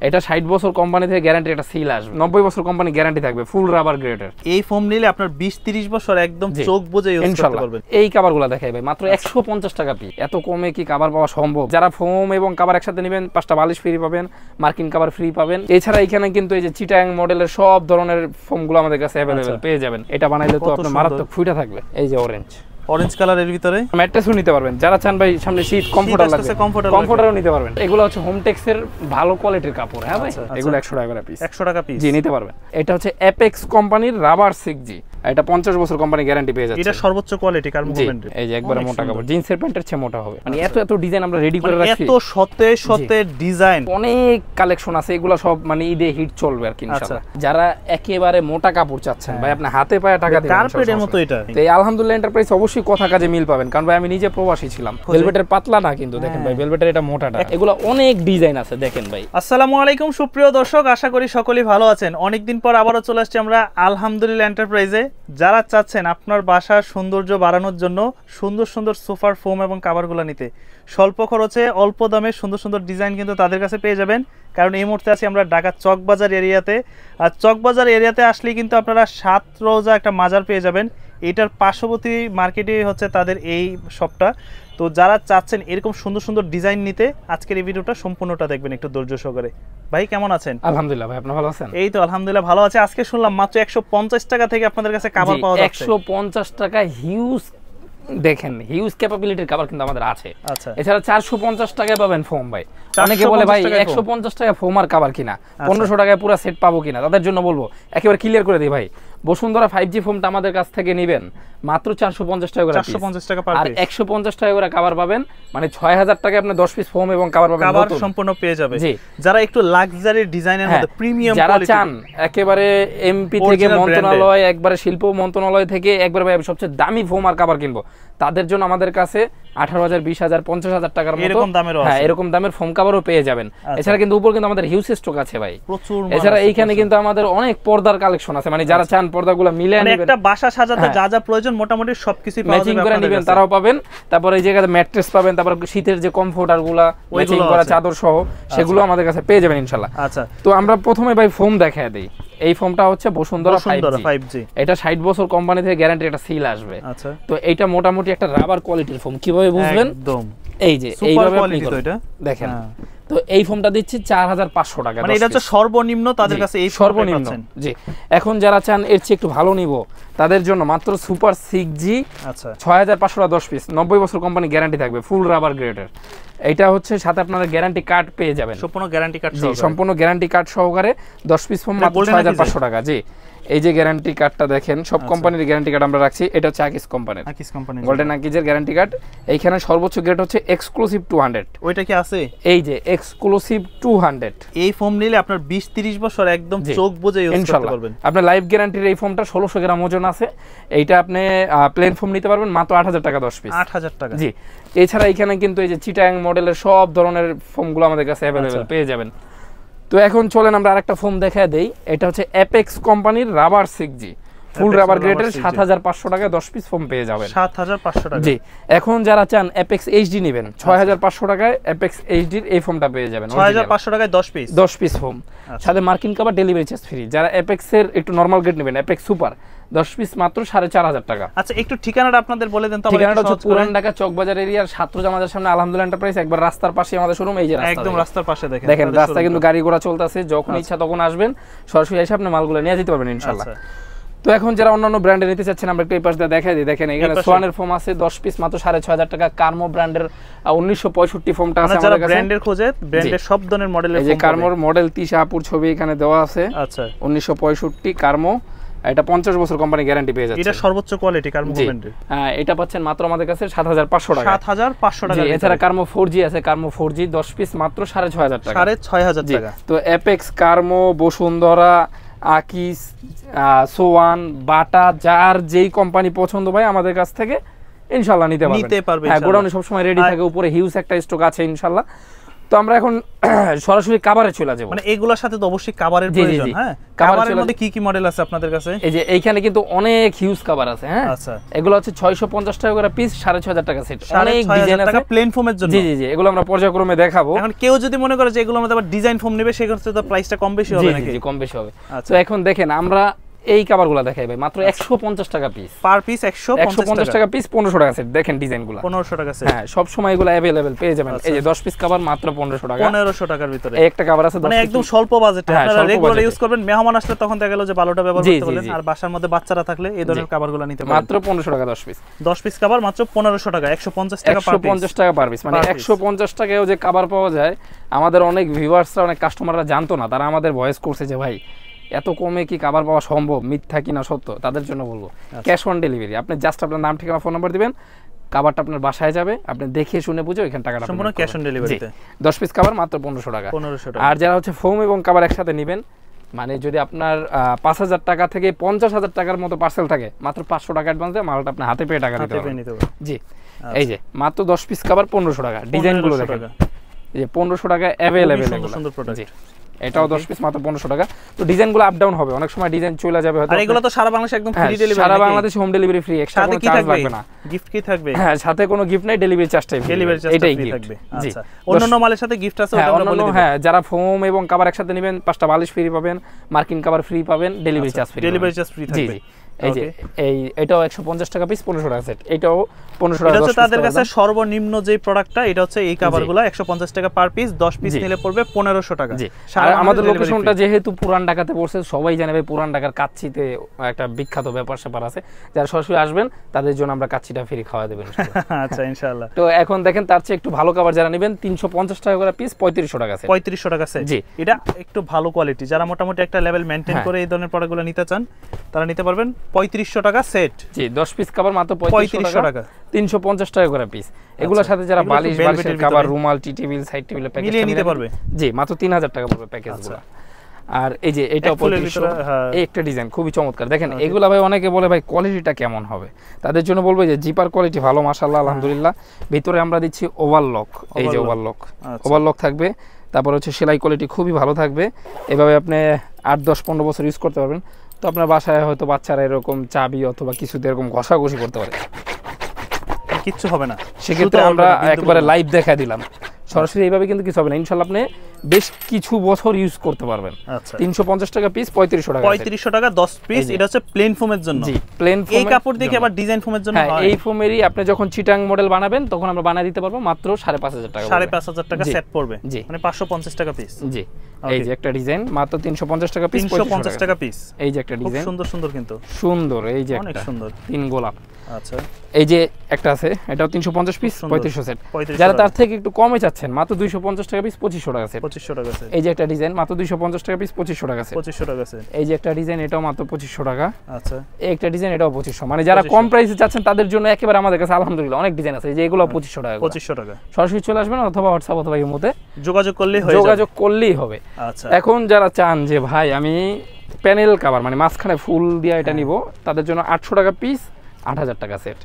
এটা 60 বছর কোম্পানি থেকে গ্যারান্টি, এটা সিল আসবে। 90 বছর কোম্পানি গ্যারান্টি থাকবে, ফুল রাবার গ্রেডের। এই ফোম নিলে আপনার 20-30 বছর একদম চোখ বুজে ইউজ করতে পারবেন। এই কভারগুলো দেখাই ভাই মাত্র 150 টাকা পিস। এত কমে কি কভার পাওয়া সম্ভব? যারা ফোম এবং কভার একসাথে নেবেন 5টা বালিশ ফ্রি পাবেন, মার্কিন কভার ফ্রি পাবেন। এছাড়া এখানে কিন্তু এই যে চিটাং মডেলের সব ধরনের ফোমগুলো আমাদের কাছে अवेलेबल পেয়ে যাবেন। এটা বানাইলে তো আপনার মারাত্মক ফুটা থাকবে। এই যে অরেঞ্জ কালারের ভিতরে ম্যাট্রেসও নিতে পারবেন। যারা চান ভাই সামনে শীত কমফোর্টার লাগবে, কমফোর্টারও নিতে পারবেন। এগুলো হচ্ছে হোমটেক্সের ভালো কোয়ালিটির কাপড়। হ্যাঁ ভাই, এগুলো 100 টাকা পিস। 100 টাকা পিস জি, নিতে পারবেন। এটা হচ্ছে অ্যাপেক্স কোম্পানির রাবার 6G। এটা 50 বছর কোম্পানি গ্যারান্টি পেয়ে যাচ্ছে। এটা সর্বোচ্চ কোয়ালিটি কার মুভমেন্টের। এই যে একবারে মোটা কাপড়, জিন্সের প্যান্টের চেয়ে মোটা হবে। মানে এত ডিজাইন আমরা রেডি করে রাখছি, এত শতে ডিজাইন, অনেক কালেকশন আছে। এগুলো সব মানে ঈদে হিট চলবে আর কি ইনশাআল্লাহ। যারা একেবারে মোটা কাপড় চাচ্ছেন ভাই, আপনি হাতে পায়ে টাকা দিবেন, কার্পেটের মতো এটা। তো এই আলহামদুলিল্লাহ এন্টারপ্রাইজ অবশ্যই কথা কাজে মিল পাবেন, কারণ ভাই আমি নিজে প্রবাসী ছিলাম। ভেলভেটের পাতলা না কিন্তু, দেখেন ভাই ভেলভেটের এটা মোটাটা। এগুলো অনেক ডিজাইন আছে দেখেন ভাই। আসসালামু আলাইকুম সুপ্রিয় দর্শক, আশা করি সকলেই ভালো আছেন। অনেকদিন পর আবারও চলে আসছি আমরা আলহামদুলিল্লাহ এন্টারপ্রাইজে। যারা চাচ্ছেন আপনার বাসার সৌন্দর্য বাড়ানোর জন্য সুন্দর সুন্দর সোফার ফোম এবং কাভারগুলো নিতে, স্বল্প খরচে অল্প দামে সুন্দর সুন্দর ডিজাইন কিন্তু তাদের কাছে পেয়ে যাবেন। কারণ এই মুহূর্তে আছি আমরা ঢাকা চকবাজার এরিয়াতে। আর চকবাজার এরিয়াতে আসলেই কিন্তু আপনারা 7 রোজা একটা মাজার পেয়ে যাবেন। এটার পার্শ্ববর্তী মার্কেটে হচ্ছে তাদের এই শপটা। তো যারা চাচ্ছেন এরকম সুন্দর সুন্দর ডিজাইন নিতে, আজকের এই ভিডিওটা সম্পূর্ণটা দেখবেন একটু ধৈর্য সহকারে। ভাই কেমন আছেন? আলহামদুলিল্লাহ ভাই, আপনি ভালো আছেন? এই তো আলহামদুলিল্লাহ ভালো আছে। আজকে শুনলাম মাত্র 150 টাকা থেকে আপনাদের কাছে কভার পাওয়া যাচ্ছে। 150 টাকা হিউজ, দেখেন হিউজ ক্যাপাবিলিটির কভার কিন্তু আমাদের আছে। আচ্ছা, এছাড়া 450 টাকায় পাবেন ফোম ভাই। অনেকে বলে ভাই 150 টাকা ফোম আর কভার কিনা, 1500 টাকায় পুরো সেট পাবো কিনা, তাদের জন্য বলবো একেবারে ক্লিয়ার করে দিই ভাই, বসুন্ধরা 5G ফোমটা আমাদের কাছ থেকে নেবেন মাত্র 450 টাকা করে, 450 টাকা পার আর পিস, 150 টাকা করে কভার পাবেন। মানে 6000 টাকায় আপনি 10 পিস ফোম এবং কভার পাবেন, কভার সম্পূর্ণ পেয়ে যাবে। যারা একটু লাক্সারি ডিজাইনের মধ্যে প্রিমিয়াম যারা চান, একেবারে এমপি থেকে মন্ত্রণালয়, একবারে শিল্প মন্ত্রণালয় থেকে একবারে ভাই সবচেয়ে দামি ফোম আর কভার কিনবো, তাদের জন্য আমাদের কাছে 18,000, 20,000, 50,000 টাকার মতো এরকম দামের ফোম কভারও পেয়ে যাবেন। এছাড়া কিন্তু উপর কিন্তু আমাদের হিউজ স্টক আছে ভাই প্রচুর। এছাড়া এইখানে কিন্তু আমাদের অনেক পর্দার কালেকশন আছে, মানে যারা চান পর্দাগুলো মিলে নেবেন, একটা বাসা সাজাতে যা যা প্রয়োজন মোটামুটি সবকিছু ম্যাচিং করে নেবেন, তারাও পাবেন। তারপরে এই জায়গাতে ম্যাট্রেস পাবেন, তারপর শীতের যে কমফোর্টারগুলো ম্যাচিং করা চাদর সহ সেগুলো আমাদের কাছে পেয়ে যাবেন ইনশাআল্লাহ। আচ্ছা, তো আমরা প্রথমে ভাই ফোম দেখায় দেই। এই ফোমটা হচ্ছে বসুন্ধরা 5G। এটা 60 বছর কোম্পানি থেকে গ্যারান্টি, এটা সিল আসবে। আচ্ছা, তো এটা মোটামুটি একটা রাবার কোয়ালিটির ফোম। কিভাবে বুঝবেন? একদম এই যে এইভাবে আপনি এটা দেখেন। তো এই ফোমটা দিচ্ছি 4500 টাকা, মানে এটা হচ্ছে সর্বনিম্ন তাদের কাছে, এই সর্বনিম্ন। জি, এখন যারা চান এর চেয়ে একটু ভালো নিব, তাদের জন্য মাত্র সুপার 6G। আচ্ছা, 6500 টাকা 10 পিস, 90 বছর কোম্পানি গ্যারান্টি থাকবে, ফুল রাবার গ্রেডের। এটা হচ্ছে সাথে আপনারা গ্যারান্টি কার্ড পেয়ে যাবেন, সম্পূর্ণ গ্যারান্টি কার্ড, সম্পূর্ণ গ্যারান্টি কার্ড সহকারে 10 পিস ফোম মাত্র 6500 টাকা। জি, এই যে গ্যারান্টি কার্ডটা দেখেন, সব কোম্পানির গ্যারান্টি কার্ড আমরা রাখছি। এটা হচ্ছে আকিস কোম্পানির, গোল্ডেন আকিজের গ্যারান্টি কার্ড। এইখানে সর্বোচ্চ গ্রেড হচ্ছে এক্সক্লুসিভ 200। ওইটা কি আছে? এই যে এক্সক্লুসিভ 200, এই ফোম নিলে আপনার 20-30 বছর একদম চোখ বুজে ইউজ করতে পারবেন। আপনার লাইফ গ্যারান্টির এই ফোমটা 1600 গ্রাম ওজন আছে। এইটা আপনি প্লেন ফোম নিতে পারবেন মাত্র 8000 টাকা 10 পিস। 8000 টাকা। জি, এছাড়া এখানে কিন্তু এই যে চিটাং মডেলের সব ধরনের ফোমগুলো আমাদের কাছে अवेलेबल পেয়ে যাবেন। তো এখন চলেন আমরা আরেকটা ফোম দেখায় দেই। এটা হচ্ছে অ্যাপেক্স কোম্পানির রাবার 6G, ফুল রাবার গ্রেডের 7500 টাকা 10 পিস ফোম পেয়ে যাবেন। 7500 টাকা। জি, এখন যারা চান অ্যাপেক্স এইচডি নেবেন, 6500 টাকায় অ্যাপেক্স এইচডির এই ফোমটা পেয়ে যাবেন। 6500 টাকায় 10 পিস ফোম, সাথে মার্কিন কভার, ডেলিভারি চার্জ ফ্রি। যারা অ্যাপেক্স এর একটু নরমাল গ্রেড নেবেন, অ্যাপেক্স সুপার 10 পিস মাত্র 4500 টাকা। আচ্ছা, একটু ঠিকানাটা আপনাদের বলে দেন তো। ঠিকানাটা হচ্ছে পুরান ঢাকা চকবাজার এরিয়ার ছাত্রজা মাজার সামনে আলহামদুলিল্লাহ এন্টারপ্রাইজ, একবার রাস্তার পাশে আমাদের শোরুম। এই যে একদম রাস্তার পাশে দেখেন রাস্তা কিন্তু গাড়ি ঘোড়া চলতেছে, যখন ইচ্ছা তখন আসবেন, সরাসরি এসে আপনি মালগুলো নিয়ে যেতে পারবেন ইনশাআল্লাহ। তো এখন যারা অন্যান্য ব্র্যান্ডে নিতে চাচ্ছেন, আমরা একটু এই পাশ দিয়ে দেখাই দিই। দেখেন এখানে সোয়ানের ফোম আছে 10 পিস মাত্র 6500 টাকা। কার্মো ব্র্যান্ডের 1965 ফোমটা আছে আমাদের কাছে। ব্র্যান্ডের খোঁজে ব্র্যান্ডের সব ধরনের মডেলের এই যে কার্মোর মডেল 30 আপুর ছবি এখানে দেওয়া আছে। আচ্ছা, 1965 কার্মো, এটা 50 বছর কোম্পানি গ্যারান্টি পেয়ে যাচ্ছে। এটা সর্বোচ্চ কোয়ালিটি কার্মো ব্র্যান্ডের। হ্যাঁ, এটা পাচ্ছেন মাত্র আমাদের কাছে 7500 টাকা। 7500 টাকা। এছাড়া কার্মো 4G আছে, কার্মো 4G 10 পিস মাত্র 6500 টাকা। 6500 টাকা। তো অ্যাপেক্স, কার্মো, বসুন্ধরা, আকিস, সোয়ান, বাটা, যার যেই কোম্পানি পছন্দ ভাই আমাদের কাছ থেকে ইনশাআল্লাহ নিতে পারবেন। হ্যাঁ, গোডাউনে সব সময় রেডি থাকে, উপরে হিউজ একটা স্টক আছে ইনশাআল্লাহ। তো তো আমরা এখন সরাসরি কাভারে চলে যাব। মানে এগুলোর সাথে তো অবশ্যই কভারের প্রয়োজন। হ্যাঁ, কভারের মধ্যে কি কি মডেল আছে আপনাদের কাছে? এই যে এইখানে কিন্তু অনেক হিউজ কভার আছে। হ্যাঁ, আচ্ছা, এগুলো হচ্ছে 650 টাকা করে পিস, 6500 টাকা সেট, অনেক ডিজাইন আছে প্লেন ফোমের জন্য। জি জি জি, এগুলো আমরা পর্যায়ক্রমে দেখাবো। এখন কেউ যদি মনে করে যে এগুলোর মধ্যে আবার ডিজাইন ফোম নেবে, সেক্ষেত্রে তো প্রাইসটা কম বেশি হবে নাকি? জি, কম বেশি হবে। তো এখন দেখেন আমরা এই কভারগুলো দেখাই ভাই, মাত্র 150 টাকা পিস, পার পিস 150 টাকা পিস, 1500 টাকা সেট। দেখেন ডিজাইনগুলো 1500 টাকা সেট। হ্যাঁ, সব সময় এগুলো अवेलेबल পেয়ে যাবেন। এই যে 10 পিস কভার মাত্র 1500 টাকা, 1500 টাকার ভিতরে একটা কভার আছে। মানে একদম স্বল্প বাজেটে আপনারা রেগুলার ইউজ করবেন। মেহমান আসলে তখন দেখা গেল যে ভালোটা ব্যবহার করতে পারলেন। আর বাসার মধ্যে বাচ্চারা থাকলে এই ধরনের কভারগুলো নিতে পারেন। মাত্র 1500 টাকা 10 পিস কভার মাত্র 1500 টাকা, 150 টাকা পার পিস। 150 টাকা পার পিস, মানে 150 টাকায়ও যে কভার পাওয়া যায়। আমাদের অনেক ভিউয়ার্সরা, অনেক কাস্টমাররা জানতো না, তারা আমাদের ভয়েস করছে যে ভাই এত কমে কি কভার পাওয়া সম্ভব, মিথ্যা কিনা সত্য। তাদের জন্য বলবো ক্যাশ অন ডেলিভারি। আপনি জাস্ট আপনার নাম, ঠিকানা, ফোন নাম্বার দিবেন, কভারটা আপনার বাসায় যাবে, আপনি দেখে শুনে বুঝে ওইখানে টাকাটা সম্পূর্ণ ক্যাশ অন ডেলিভারিতে। 10 পিস কভার মাত্র 1500 টাকা। আর যারা হচ্ছে ফোম এবং কভার একসাথে নেবেন, মানে যদি আপনার 5000 টাকা থেকে 50000 টাকার মতো পার্সেল থাকে, মাত্র 500 টাকা অ্যাডভান্স দিয়ে মালটা আপনি হাতে পেয়ে টাকা দিতে পারবেন। জি, এই যে মাত্র 10 পিস কভার 1500 টাকা। ডিজাইনগুলো দেখেন, এই যে 1500 টাকা अवेलेबल। সুন্দর প্রোডাক্ট। এটাও 10 পিস মাত্র 1500 টাকা। তো ডিজাইনগুলো আপ ডাউন হবে, অনেক সময় ডিজাইন চলে যাবে হয়তো। আর এগুলো তো সারা বাংলাদেশে একদম ফ্রি ডেলিভারি। সারা বাংলাদেশে হোম ডেলিভারি ফ্রি, এক্সট্রা কোনো চার্জ লাগবে না। গিফট কি থাকবে? হ্যাঁ, সাথে কোনো গিফট নাই, ডেলিভারি চার্জটাই ফ্রি। এটাই গিফট থাকবে। আচ্ছা, অন্যান্য মালের সাথে গিফট আছে, ওটা আমরা বলে দেব। হ্যাঁ, যারা ফোম এবং কভার একসাথে নেবেন, 5টা বালিশ ফ্রি পাবেন, মার্কিন কভার ফ্রি পাবেন, delivery charge free. Delivery charge free থাকবে। এই যে এটাও 150 টাকা পিস, 1500 টাকা সেট। এটাও 1500 টাকা। এটা হচ্ছে তাদের কাছে সর্বনিম্ন যে প্রোডাক্টটা, এটা হচ্ছে এই কভারগুলো 150 টাকা পার পিস, 10 পিস নিলে পড়বে 1500 টাকা। আর আমাদের লোকেশনটা যেহেতু পুরান ঢাকাতে পড়ছে, সবাই জানে ভাই পুরান ঢাকার কাচ্চিতে একটা বিখ্যাত ব্যাপার স্যাপার আছে। যারা সরাসরি আসবেন তাদের জন্য আমরা কাচ্চিটা ফ্রি খাওয়া দেবেন। আচ্ছা, ইনশাআল্লাহ। তো এখন দেখেন তার চেয়ে একটু ভালো কভার যারা নেবেন, 350 টাকা করে পিস, 3500 টাকা সেট। 3500 টাকা সেট। জি, এটা একটু ভালো কোয়ালিটি। যারা মোটামুটি একটা লেভেল মেইনটেইন করে এই ধরনের প্রোডাক্টগুলো নিতে চান, তারা নিতে পারবেন। 3500 টাকা সেট। জি, 10 পিস কভার মাত্র 3500 টাকা, 350 টাকা করে পিস। এগুলোর সাথে যারা বালিশের কভার, রুমাল, টি টেবিল, সাইড টেবিলের প্যাকেজ নিতে পারবে। জি, মাত্র 3000 টাকা পড়বে প্যাকেজগুলো। আর এই যে এটাও 3500, এই একটা ডিজাইন খুবই চমৎকার। দেখেন এগুলা ভাই অনেকে বলে ভাই কোয়ালিটিটা কেমন হবে, তাদের জন্য বলবো যে জিপার কোয়ালিটি ভালো, মাশাআল্লাহ, আলহামদুলিল্লাহ। ভিতরে আমরা দিচ্ছি ওভারলক, এই যে ওভারলক থাকবে। তারপর হচ্ছে সেলাই কোয়ালিটি খুবই ভালো থাকবে। এভাবে আপনি 8, 10, 15 বছর ইউজ করতে পারবেন। তো আপনার বাসায় হয়তো বাচ্চারা এরকম চাবি অথবা কিছুতে এরকম ঘষাঘষি করতে পারে, কিচ্ছু হবে না। সেক্ষেত্রে আমরা একবারে লাইভ দেখা দিলাম সরাসরি, এইভাবে কিন্তু কিছু হবে না ইনশাআল্লাহ। আপনি বেশ কিছু বছর ইউজ করতে পারবেন। 350 টাকা পিস, 3500 টাকা। 3500 টাকা 10 পিস। এটা হচ্ছে প্লেন ফোমের জন্য। জি, প্লেন ফোম। এই কাপড় দেখে আবার ডিজাইন ফোমের জন্য হয়। এই ফোমেরই আপনি যখন চিটাং মডেল বানাবেন তখন আমরা বানিয়ে দিতে পারবো মাত্র 5500 টাকা। 5500 টাকা সেট পড়বে। মানে 550 টাকা পিস। জি, এই যে একটা ডিজাইন মাত্র 350 টাকা পিস, 350 টাকা পিস। এই যে একটা ডিজাইন সুন্দর সুন্দর, কিন্তু সুন্দর। এই যে অনেক সুন্দর 3 গোলাপ। আচ্ছা, এই যে একটা আছে, এটাও 350 পিস, 3500 সেট। যারা তার থেকে একটু কমে চাচ্ছেন, মাত্র 250 টাকা পিস, 2500 টাকা সেট। 2500 টাকা সেট। এই যে একটা ডিজাইন মাত্র 250 টাকা পিস, 2500 টাকা সেট। 2500 টাকা সেট। এই যে একটা ডিজাইন, এটাও মাত্র 2500 টাকা। আচ্ছা, এই একটা ডিজাইন, এটাও 2500। মানে যারা কম প্রাইসে চাচ্ছেন তাদের জন্য একেবারে আমাদের কাছে আলহামদুলিল্লাহ অনেক ডিজাইন আছে। এই যে এগুলো 2500 টাকা। 2500 টাকা। সরাসরি চলে আসবেন অথবা হোয়াটসঅ্যাপ অথবা ইমোতে যোগাযোগ করলেই হবে। আচ্ছা, এখন যারা চান যে ভাই আমি প্যানেল কভার মানে মাঝখানে ফুল দিয়ে এটা নিব, তাদের জন্য 800 টাকা পিস, 8000 টাকা সেট।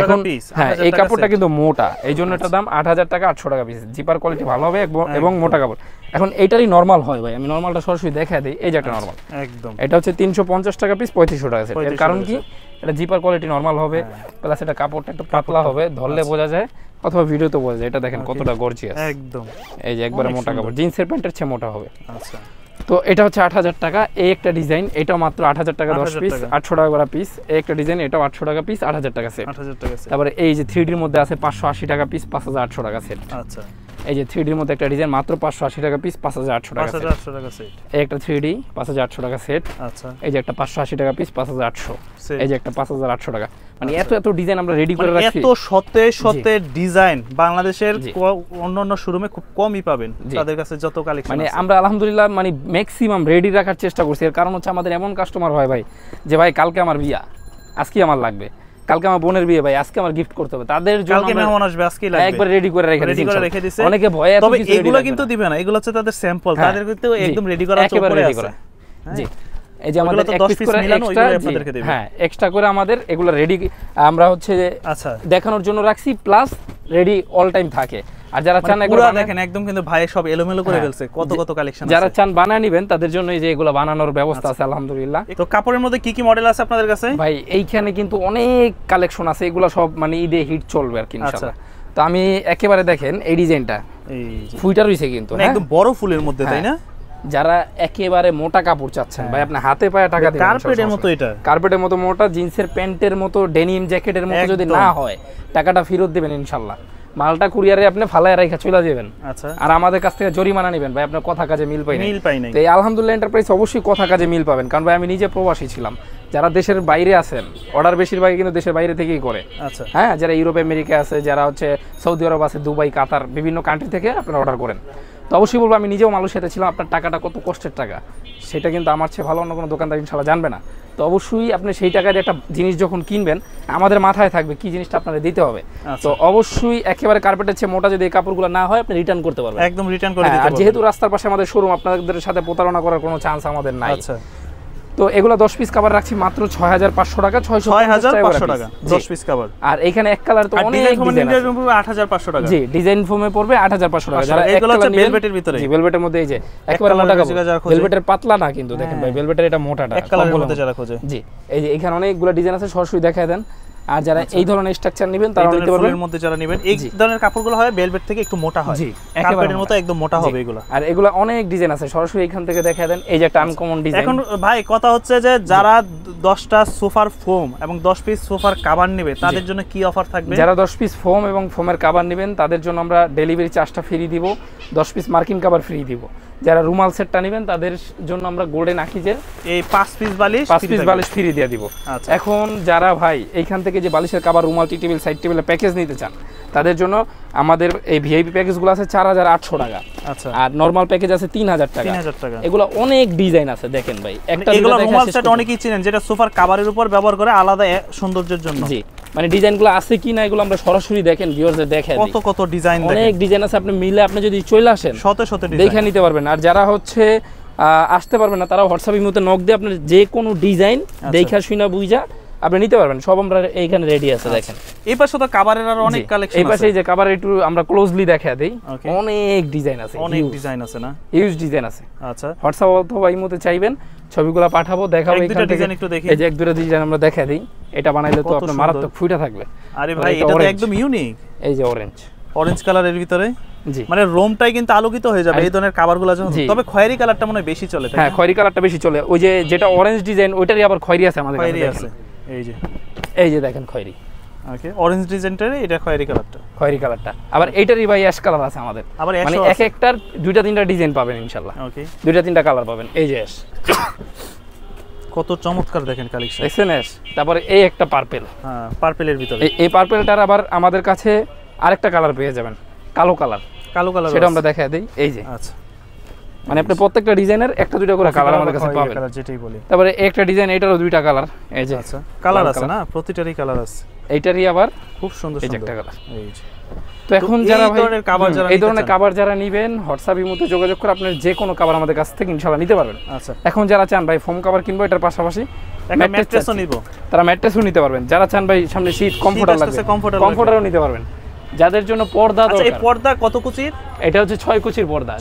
এখন হ্যাঁ, এই কাপড়টা কিন্তু মোটা, এই জন্য এটা দাম 8000 টাকা, 800 টাকা পিস। জিপার কোয়ালিটি ভালো হবে এবং মোটা কাপড়। এখন এইটারই নরমাল হয় ভাই, আমি নরমালটা সরাসরি দেখাই দিই। এই যে একটা নরমাল, একদম এটা হচ্ছে 350 টাকা পিস, 3500 টাকা সেট। এর কারণ কি, এটা জিপার কোয়ালিটি নরমাল হবে, প্লাস এটা কাপড়টা একটু পাতলা হবে, ধরলে বোঝা যায় অথবা ভিডিওতে বোঝা যায়। এটা দেখেন কতটা গর্জিয়াস, একদম এই যে একবারে মোটা কাপড়, জিন্সের প্যান্টের চেয়ে মোটা হবে। আচ্ছা, তো এটা হচ্ছে 8000 টাকা। এই একটা ডিজাইন, এটাও মাত্র 8000 টাকা 10 পিস, 800 টাকা করে পিস। এই একটা ডিজাইন, এটাও 800 টাকা পিস, 8000 টাকা সেট। তারপরে এই যে 3D এর মধ্যে আছে 580 টাকা পিস, 5800 টাকা সেট। আচ্ছা, এই যে 3D এর মধ্যে একটা ডিজাইন মাত্র 580 টাকা পিস, 5800 টাকা সেট। এই একটা 3D 5800 টাকা সেট। আচ্ছা, এই যে একটা 580 টাকা পিস, 5800। এই যে একটা 5800 টাকা। মানে এত ডিজাইন আমরা রেডি করে রাখছি। এত শতে ডিজাইন বাংলাদেশের অন্যান্য শোরুমে খুব কমই পাবেন। তাদের কাছে যত কালেকশন মানে আমরা আলহামদুলিল্লাহ মানে ম্যাক্সিমাম রেডি রাখার চেষ্টা করছি। এর কারণ হচ্ছে আমাদের এমন কাস্টমার হয় ভাই যে ভাই কালকে আমার বিয়া, আজকে আমার লাগবে, কালকে আমার বোনের বিয়ে ভাই, আজকে আমার গিফট করতে হবে, তাদের জন্য কালকে মেহমান আসবে, আজকেই লাগবে, একবার রেডি করে রেখে দিয়েছে। অনেকে ভয়ে এত কিছু এগুলো কিন্তু দিবে না, এগুলো হচ্ছে তাদের স্যাম্পল, তাদের কিন্তু একদম রেডি করা চোপড়ে আছে। জি, এই যে আমাদের এক পিস করে এক্সট্রা, হ্যাঁ এক্সট্রা করে আমাদের এগুলো রেডি আমরা হচ্ছে আচ্ছা দেখানোর জন্য রাখছি, প্লাস রেডি অল টাইম থাকে। আর যারা চান পুরো দেখেন একদম কিন্তু ভাই সব এলোমেলো করে ফেলছে, কত কালেকশন আছে। যারা চান বানায় নেবেন তাদের জন্য এই যে এগুলো বানানোর ব্যবস্থা আছে আলহামদুলিল্লাহ। তো কাপড়ের মধ্যে কি কি মডেল আছে আপনাদের কাছে? ভাই এইখানে কিন্তু অনেক কালেকশন আছে, এগুলো সব মানে ঈদে হিট চলবে আর কি ইনশাআল্লাহ। তো আমি একেবারে দেখেন এই ডিজাইনটা, এই যে ফুইটা রইছে কিন্তু একদম বড় ফুলের মধ্যে, তাই না? যারা একেবারে মোটা কাপড় চাচ্ছেন ভাই, আপনি হাতে পায়ে টাকা দিবেন, কার্পেটের মতো, এটা কার্পেটের মতো মোটা, জিন্সের প্যান্টের মতো, ডেনিম জ্যাকেটের মতো যদি না হয় টাকাটা ফেরত দিবেন ইনশাআল্লাহ। মালটা কুরিয়ারে আপনি ফালায় রাখা চলে যাবেন। আচ্ছা, আর আমাদের কাছ থেকে জরিমানা নেবেন ভাই, আপনার কথা কাজে মিল পাই নাই। তো এই আলহামদুলিল্লাহ এন্টারপ্রাইজ অবশ্যই কথা কাজে মিল পাবেন, কারণ ভাই আমি নিজে প্রবাসী ছিলাম। যারা দেশের বাইরে আছেন অর্ডার বেশিরভাগই কিন্তু দেশের বাইরে থেকেই করে। আচ্ছা, হ্যাঁ, যারা ইউরোপ আমেরিকা আছে, যারা হচ্ছে সৌদি আরব আছে, দুবাই, কাতার, বিভিন্ন কান্ট্রি থেকে আপনারা অর্ডার করেন। তো অবশ্যই বলবো, আমি নিজেও মালয়েশিয়াতে ছিলাম, আপনার টাকাটা কত কষ্টের টাকা সেটা কিন্তু আমার চেয়ে ভালো অন্য কোনো দোকানদার ইনশাআল্লাহ জানবে না। তো অবশ্যই আপনি সেই টাকায় একটা জিনিস যখন কিনবেন, আমাদের মাথায় থাকবে কি জিনিসটা আপনাদের দিতে হবে। তো অবশ্যই একেবারে কার্পেটের চেয়ে মোটা যদি এই কাপড়গুলো না হয়, আপনি রিটার্ন করতে পারবেন, একদম রিটার্ন করে দিতে পারবেন। পারবেন। আর যেহেতু রাস্তার পাশে আমাদের শোরুম, আপনাদের সাথে প্রতারণা করার কোনো চান্স আমাদের নাই। আচ্ছা, তো এগুলো 10 পিস কভার রাখছি মাত্র 6500 টাকা, 6500 টাকা 10 পিস কভার। আর এখানে এক কালার তো অনেক ডিজাইন আছে, 8500 টাকা। জি, ডিজাইন ফোমে পড়বে 8500 টাকা। যারা এগুলো হচ্ছে ভেলভেটের ভিতরে, জি ভেলভেটের মধ্যে এই যে একেবারে মোটা কাপড়, ভেলভেটের পাতলা না কিন্তু, দেখেন ভাই ভেলভেটের এটা মোটাটা এক কালারের মধ্যে যারা খোঁজে। জি, এই যে এখানে অনেকগুলো ডিজাইন আছে, সরাসরি দেখায় দেন। আর যারা এই ধরনের স্ট্রাকচার নেবেন তারা নিতে পারবেন। এর মধ্যে যারা নেবেন, এই ধরনের কাপড়গুলো হয় ভেলভেট থেকে একটু মোটা হয়, জি, কার্পেটের মতো একদম মোটা হবে এগুলো। আর এগুলো অনেক ডিজাইন আছে, সরাসরি এখান থেকে দেখায় দেন। এই যে একটা আনকমন ডিজাইন। এখন ভাই কথা হচ্ছে যে যারা 10টা সোফার ফোম এবং 10 পিস সোফার কভার নেবে, তাদের জন্য কি অফার থাকবে? যারা 10 পিস ফোম এবং ফোমের কভার নেবেন তাদের জন্য আমরা ডেলিভারি চার্জটা ফ্রি দিব, 10 পিস মার্কিন কভার ফ্রি দিব। যারা রুমাল সেটটা নেবেন তাদের জন্য আমরা গোল্ডেন আকিজের এই 5 পিস বালিশ ফ্রি দিয়ে দিব। এখন যারা ভাই এইখান থেকে যে বালিশের কভার, রুমাল, টি টেবিল, সাইড টেবিলের প্যাকেজ নিতে চান, তাদের জন্য আমাদের এই ভিআইপি প্যাকেজগুলো আছে 4800 টাকা। আচ্ছা, আর নরমাল প্যাকেজ আছে 3000 টাকা। এগুলো অনেক ডিজাইন আছে, দেখেন ভাই একটা এগুলো রুমাল সেট অনেকেই চিনেন, যেটা সোফার কভারের উপর ব্যবহার করে আলাদা সৌন্দর্যের জন্য। জি, মানে ডিজাইনগুলো আছে কি না এগুলো আমরা সরাসরি দেখেন, ভিউয়ারদের দেখাই দিই। কত ডিজাইন, অনেক ডিজাইন আছে, আপনি মিলে আপনি যদি চলে আসেন শত ডিজাইন দেখে নিতে পারবেন। আর যারা হচ্ছে আসতে পারবেন না, তারা হোয়াটসঅ্যাপ ইমোতে নক দিয়ে আপনার যে কোনো ডিজাইন দেখা শুনা বুঝা আপনি নিতে পারবেন। সব আমরা এইখানে রেডি আছে, দেখেন। এই পাশে তো কভারের আর অনেক কালেকশন আছে। এই পাশে যে কভার একটু আমরা ক্লোজলি দেখা দেই, অনেক ডিজাইন আছে, অনেক ডিজাইন আছে না, হিউজ ডিজাইন আছে। আচ্ছা, হোয়াটসঅ্যাপ অথবা ইমোতে চাইবেন, ছবিগুলো পাঠাবো, দেখাবো। এখান থেকে এই যে এক দুটো ডিজাইন আমরা দেখা দেই, এটা বানাইলে তো আপনার মারাত্মক ফুটা থাকবে। আরে ভাই, এটা তো একদম ইউনিক। এই যে অরেঞ্জ কালারের ভিতরে, জি, মানে রুমটাই কিন্তু আলোকিত হয়ে যাবে এই ধরনের কভারগুলো যখন। তবে খয়েরি কালারটা মনে হয় বেশি চলে। হ্যাঁ, খয়েরি কালারটা বেশি চলে। ওই যে যেটা অরেঞ্জ ডিজাইন, ওইটারই আবার খয়েরি আছে আমাদের কাছে, আছে। এই যে দেখেন খয়েরি, ওকে, অরেঞ্জ ডিজাইনটারে এটা খয়েরি কালারটা। আবার এইটারই ভাই অ্যাশ কালার আছে আমাদের, মানে এক একটার দুইটা তিনটা ডিজাইন পাবেন ইনশাআল্লাহ। ওকে, দুইটা তিনটা কালার পাবেন। এই যে অ্যাশ, কত চমৎকার দেখেন কালেকশন, দেখছেন অ্যাশ। তারপরে এই একটা পার্পল, হ্যাঁ পার্পলের ভিতরে। এই পার্পলটার আবার আমাদের কাছে আরেকটা কালার পেয়ে যাবেন, কালো কালার, সেটা আমরা দেখাই দেই। এই যে, আচ্ছা, মানে আপনি প্রত্যেকটা ডিজাইনের একটা দুইটা করে কালার আমাদের কাছে পাবেন, যেটাই বলি। তারপরে একটা ডিজাইন, এটারও দুইটা কালার। এই যে, আচ্ছা, কালার আছে না, প্রতিটারই কালার আছে। এইটারই আবার খুব সুন্দর একটা কালার। এই যে, তো এখন যারা এই ধরনের কভার যারা নেবেন, হোয়াটসঅ্যাপ ইমোতে যোগাযোগ করে আপনার যে কোনো কভার আমাদের কাছ থেকে ইনশাআল্লাহ নিতে পারবেন। আচ্ছা, এখন যারা চান ভাই ফোম কভার কিনবো, এটার পাশাপাশি ম্যাট্রেসও নিব, তারা ম্যাট্রেসও নিতে পারবেন। যারা চান ভাই সামনে শীত, কমফোর্টার লাগবে, কমফোর্টারও নিতে পারবেন। যাদের জন্য পর্দা দরকার। আচ্ছা, এই পর্দা কত কুচির? এটা হচ্ছে 6 কুচির পর্দা।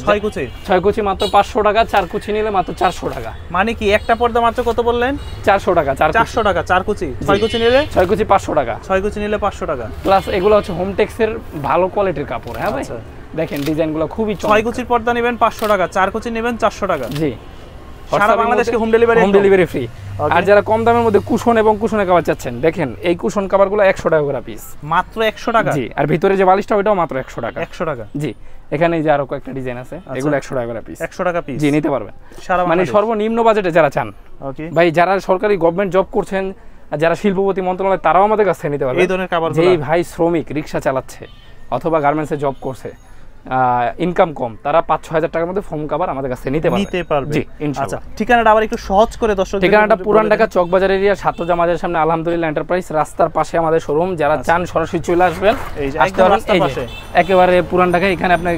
6 কুচি মাত্র 500 টাকা, 4 কুচি নিলে মাত্র 400 টাকা। মানে কি একটা পর্দা মাত্র কত বললেন? 400 টাকা। 400 টাকা 4 কুচি। 6 কুচি নিলে 6 কুচি 500 টাকা। 6 কুচি নিলে 500 টাকা। প্লাস এগুলো হচ্ছে হোমটেক্সের ভালো কোয়ালিটির কাপড়। হ্যাঁ ভাই, দেখেন ডিজাইনগুলো খুবই চমৎকার। 6 কুচির পর্দা নেবেন 500 টাকা, 4 কুচি নেবেন 400 টাকা। জি, সারা বাংলাদেশে হোম ডেলিভারি ফ্রি। আর যারা কম দামের মধ্যে কুশন এবং কুশনের কভার চাচ্ছেন, দেখেন এই কুশন কভারগুলো 100 টাকা করে পিস, মাত্র 100 টাকা। জি, আর ভিতরে যে বালিশটা ওইটাও মাত্র 100 টাকা। 100 টাকা, জি। এখানে যে আরো কয়েকটা ডিজাইন আছে, এগুলো 100 টাকা করে পিস। 100 টাকা পিস, জি, নিতে পারবেন। মানে সর্বনিম্ন বাজেটে যারা চান, ওকে ভাই, যারা সরকারি গভর্নমেন্ট জব করছেন, যারা শিল্পপতি মন্ত্রণালয়, তারাও আমাদের কাছ থেকে নিতে পারবে। এই ধরনের কভার, যেই ভাই শ্রমিক রিকশা চালাচ্ছে অথবা গার্মেন্টসে জব করছে, ইনকাম কম, তারা 5-6 হাজার টাকার মধ্যে ফোম কভার আমাদের কাছে নিতে পারবে। জি, ইনশাআল্লাহ। আচ্ছা, ঠিকানাটা আবার একটু সহজ করে দর্শক। ঠিকানাটা পুরান ঢাকা চকবাজার এরিয়া, সাতজা মাজারের সামনে আলহামদুলিল্লাহ এন্টারপ্রাইজ, রাস্তার পাশে আমাদের শোরুম। যারা চান সরাসরি চলে আসবেন, এই যে একদম রাস্তার পাশে, একেবারে পুরান ঢাকা। এখানে আপনি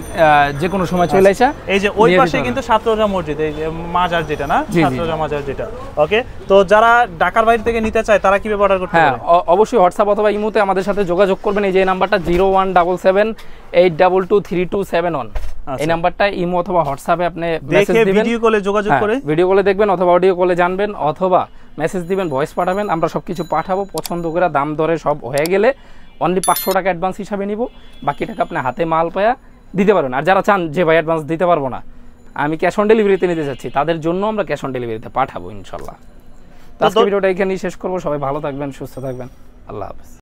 যে কোনো সময় চলে আসা। এই যে ওই পাশে কিন্তু সাতরোজা মসজিদ, এই যে মাজার যেটা না, সাতরোজা মাজার যেটা। ওকে, তো যারা ঢাকার বাইরে থেকে নিতে চায় তারা কিভাবে অর্ডার করতে পারে? হ্যাঁ, অবশ্যই হোয়াটসঅ্যাপ অথবা ইমোতে আমাদের সাথে যোগাযোগ করবেন। এই যে নাম্বারটা 0177 822327 এই নাম্বারটা ইমো অথবা হোয়াটসঅ্যাপে আপনি মেসেজ দিবেন, ভিডিও কলে যোগাযোগ করে ভিডিও কলে দেখবেন অথবা অডিও কলে জানবেন অথবা মেসেজ দিবেন, ভয়েস পাঠাবেন, আমরা সবকিছু পাঠাবো। পছন্দ করে দাম দরে সব হয়ে গেলে অনলি 500 টাকা অ্যাডভান্স হিসাবে নিব, বাকি টাকা আপনি হাতে মাল পায়া দিতে পারবেন। আর যারা চান যে ভাই অ্যাডভান্স দিতে পারবো না, আমি ক্যাশ অন ডেলিভারিতে নিতে চাচ্ছি, তাদের জন্য আমরা ক্যাশ অন ডেলিভারিতে পাঠাবো ইনশাল্লাহ। তো আজকে ভিডিওটা এখানেই শেষ করবো। সবাই ভালো থাকবেন, সুস্থ থাকবেন, আল্লাহ হাফেজ।